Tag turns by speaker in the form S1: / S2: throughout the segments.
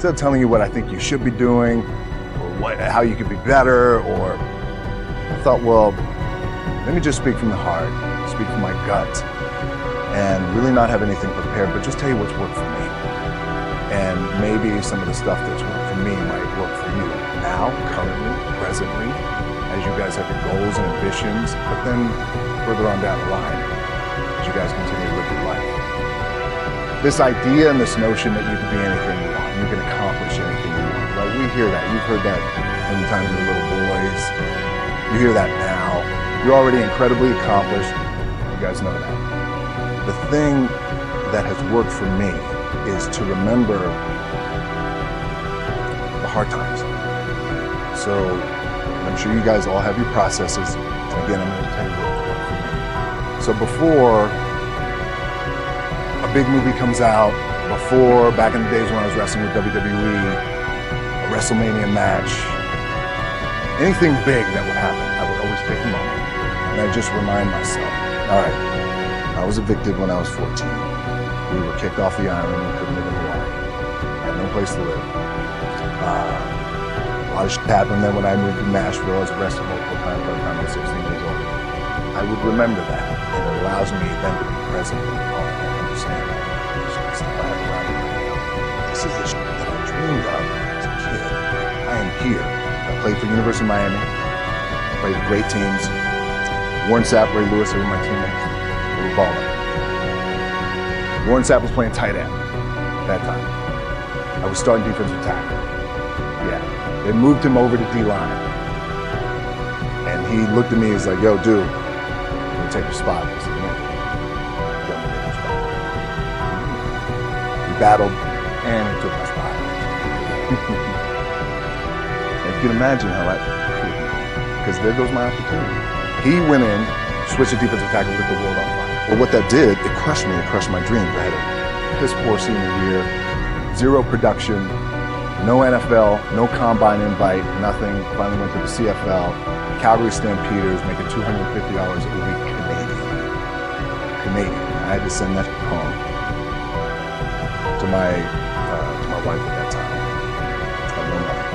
S1: instead of telling you what I think you should be doing, or how you could be better, or I thought, well, let me just speak from the heart, speak from my gut, and really not have anything prepared, but just tell you what's worked for me. And maybe some of the stuff that's worked for me might work for you now, currently, presently, as you guys have your goals and ambitions, but then further on down the line, as you guys continue to live your life. This idea and this notion that you can be anything you want, you can accomplish anything you want. Like, we hear that. You've heard that from the time you were little boys. You hear that now. You're already incredibly accomplished. You guys know that. The thing that has worked for me is to remember the hard times. So, I'm sure you guys all have your processes. And again, I'm going to tell you what's worked for me. So before a big movie comes out, before, back in the days when I was wrestling with WWE, a WrestleMania match, anything big that would happen, I would always take a moment and I just remind myself, all right, I was evicted when I was 14. We were kicked off the island and couldn't live in Hawaii. I had no place to live. A lot of shit happened then when I moved to Nashville. I was arrested multiple times by the time I was 16 years old. I would remember that, and it allows me then to be present in the moment and understand that. This is the shit that I dreamed of as a kid. I am here. I played for University of Miami. I played with great teams. Warren Sapp, Ray Lewis, they were my teammates. They were balling. Warren Sapp was playing tight end at that time. I was starting defensive tackle. Yeah. They moved him over to D-line. And he looked at me, he's like, yo, dude, I'm gonna take your spot. I said, yeah. I'm gonna take your spot. We battled, and he took my spot. And you can imagine how that, because there goes my opportunity. He went in, switched to defensive tackle, lit the world on fire. Well, what that did, it crushed me, it crushed my dreams. I had a piss poor senior year, zero production, no NFL, no combine invite, nothing. Finally went to the CFL, Calgary Stampeders, making $250 a week Canadian. I had to send that home to my wife at that time. I had no money.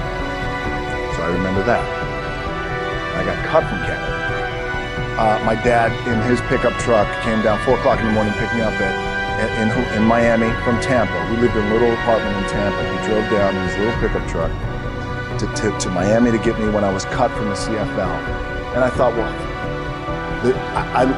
S1: So I remember that. I got cut from Canada. My dad, in his pickup truck, came down 4 o'clock in the morning, picked me up in Miami from Tampa. We lived in a little apartment in Tampa. He drove down in his little pickup truck to Miami to get me when I was cut from the CFL. And I thought, well,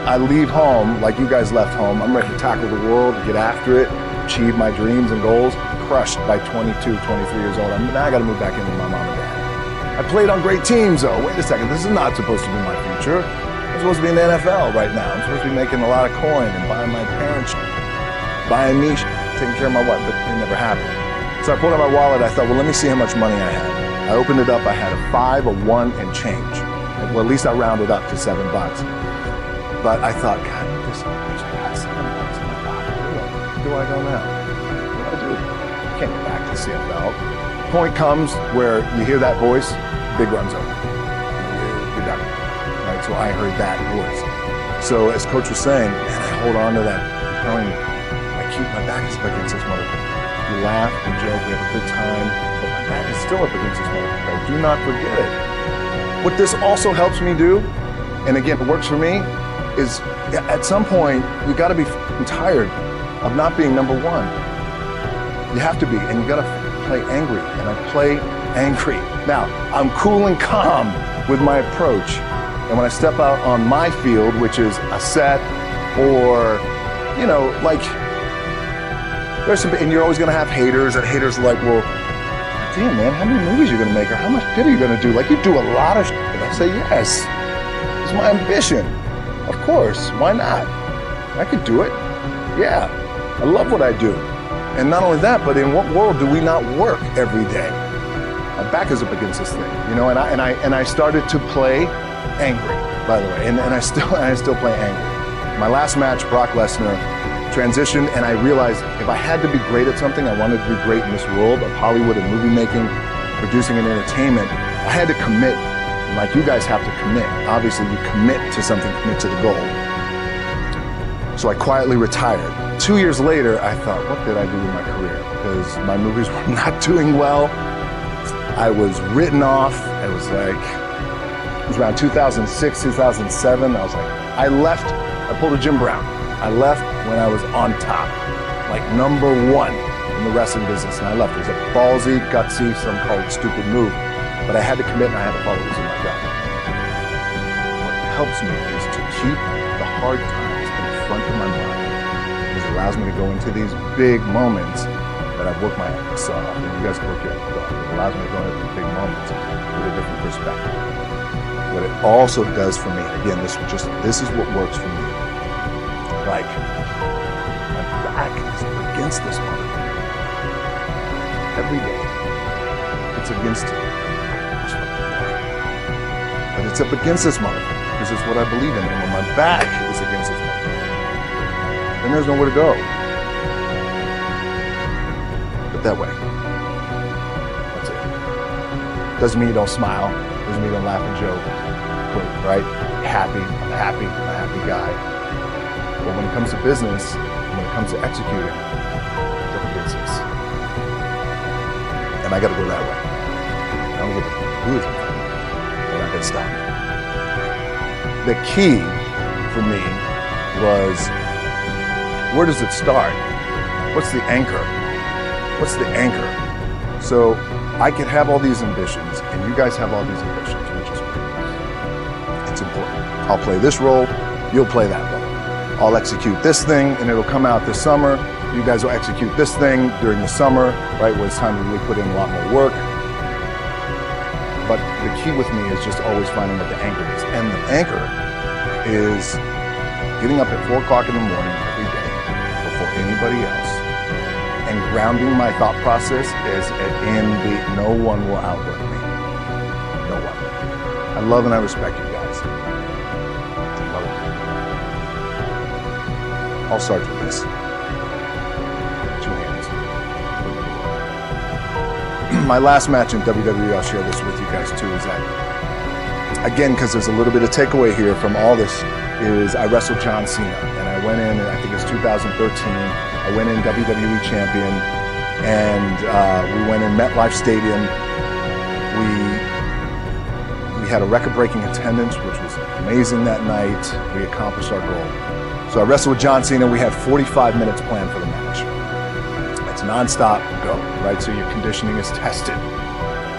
S1: I leave home like you guys left home. I'm ready to tackle the world, get after it, achieve my dreams and goals. Crushed by 22, 23 years old. Now I got to move back in with my mom and dad. I played on great teams, though. Wait a second, this is not supposed to be my future. I'm supposed to be in the NFL right now. I'm supposed to be making a lot of coin and buying my parents, buying me, taking care of my wife, but it never happened. So I pulled out my wallet. I thought, well, let me see how much money I had. I opened it up. I had a 5, a 1, and change. Well, at least I rounded up to $7. But I thought, God, this much. I got $7 in my pocket. Where do I go now? What do I do? I can't go back to CFL. Point comes where you hear that voice, big runs over. You're done. Right? So I heard that voice. So as Coach was saying, man, I hold on to that. I'm telling you, I keep my back is up against this motherfucker. We laugh, we joke, we have a good time, but my back is still up against this motherfucker. Do not forget it. What this also helps me do, and again, it works for me, is at some point, you gotta be tired of not being number one. You have to be, and you gotta play angry, and I play angry. Now, I'm cool and calm with my approach, and when I step out on my field, which is a set, or, you know, like, there's some, and you're always gonna have haters, and haters are like, well, damn man, how many movies are you gonna make, or how much shit are you gonna do? Like, you do a lot of shit. And I say, yes, it's my ambition. Of course, why not? I could do it. Yeah, I love what I do. And not only that, but in what world do we not work every day? My back is up against this thing, you know. And I started to play angry, by the way, and I still play angry. My last match, Brock Lesnar, transitioned, and I realized if I had to be great at something, I wanted to be great in this world of Hollywood and movie making, producing and entertainment. I had to commit. Like you guys have to commit. Obviously, you commit to something, commit to the goal. So I quietly retired. 2 years later, I thought, what did I do with my career? Because my movies were not doing well. I was written off. It was around 2006, 2007. I was like, I left, I pulled a Jim Brown. I left when I was on top, like number one in the wrestling business, and I left. It was a ballsy, gutsy, some call it stupid move, but I had to commit and I had to follow this in my gut. What helps me is to keep the hard times in front of my mind, because it allows me to go into these big moments that I've worked my ass off, and you guys work your ass off. It allows me to go into these big moments with a different perspective. What it also does for me, again, this is what works for me. Like, my back is against this motherfucker. Every day, it's against it. But it's up against this motherfucker, because it's what I believe in. And when my back is against this motherfucker, then there's nowhere to go. But that way. That's it. Doesn't mean you don't smile. Doesn't mean you don't laugh and joke. Right? Happy. I'm happy. I'm a happy guy. But when it comes to business, when it comes to executing, it's up against this. And I got to go that way. I don't give a who is it. They're not going to stop me. The key for me was, where does it start? What's the anchor? What's the anchor? So I could have all these ambitions, and you guys have all these ambitions, which is great. It's important. I'll play this role, you'll play that role. I'll execute this thing, and it'll come out this summer. You guys will execute this thing during the summer, right, where it's time to really put in a lot more work. But the key with me is just always finding what the anchor is. And the anchor is getting up at 4 o'clock in the morning every day before anybody else and grounding my thought process is in the no one will outrun me. No one. I love and I respect you guys. I love it. I'll start with this. 2 hands. My last match in WWE, I'll share this with you guys too, is that, again, because there's a little bit of takeaway here from all this, is I wrestled John Cena. And I went in, and I think it was 2013, I went in WWE champion, and we went in MetLife Stadium. We had a record-breaking attendance, which was amazing that night. We accomplished our goal. So I wrestled with John Cena. We had 45 minutes planned for the match. It's nonstop, go, right? So your conditioning is tested.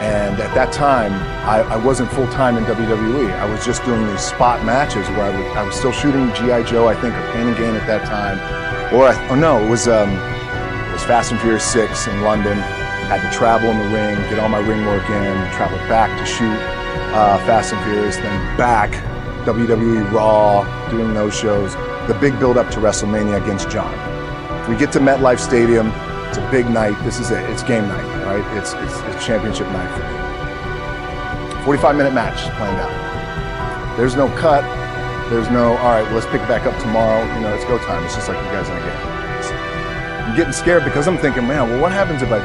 S1: And at that time, I wasn't full-time in WWE. I was just doing these spot matches where I was still shooting G.I. Joe, I think, or Pain and Gain at that time. It was Fast and Furious 6 in London. Had to travel in the ring, get all my ring work in, travel back to shoot Fast and Furious, then back, WWE Raw, doing those shows. The big build-up to WrestleMania against John. We get to MetLife Stadium. It's a big night. This is it. It's game night, right? It's championship night for me. 45-minute match planned out. There's no cut. There's no, all right, well, let's pick it back up tomorrow. You know, it's go time. It's just like you guys in a game. I'm getting scared because I'm thinking, man, well, what happens if I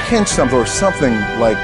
S1: pinch something or something like